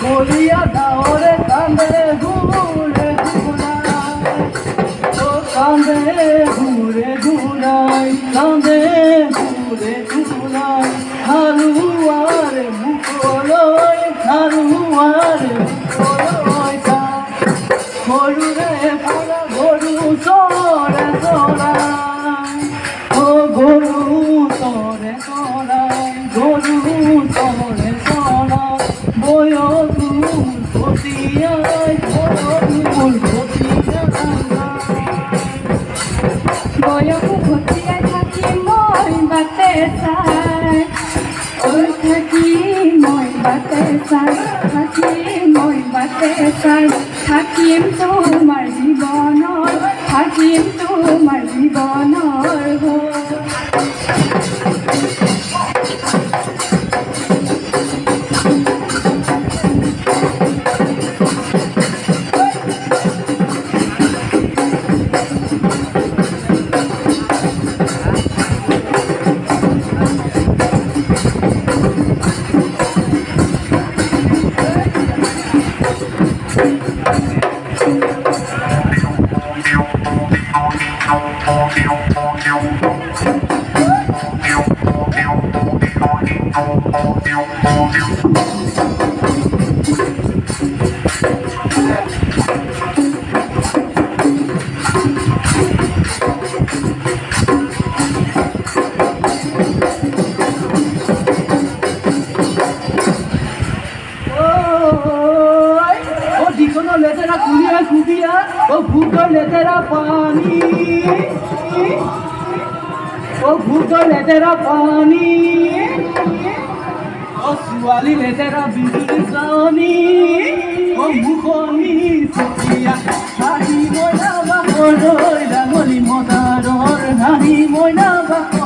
বলিয়া দাওরে কান্দে ঘুরে ঘুরাই ও কান্দে ঘুরে ঘুরাই কান্দে ঘুরে ঘুরাই হারুয়ারে মুকলই হারুয়ারে মুকলই গরুরে ভাড়া গরু চরে চড়াই ও গরু চরে চড়াই গরু চরে চড়াই বয় ফুল ফটিয়াই থাকি মই বাতে চাই ওই থাকি মই বাতে চাই থাকি মই বাতে চাই থাকিম তোমাৰ জীৱনৰ থাকিম তোমাৰ জীৱনৰ লেতেৰা কুড়িয়া কুড়িয়া ও ভূত লেতেৰা পানি ও ভূত লেতেৰা পানি ও ছোৱালী লেতেৰা বিজুলী চানি ও মুখনি চকিয়া হাঁহি মইনা বাপৰ ডাঙলি মদাৰৰ হাঁহি মইনা বাপৰ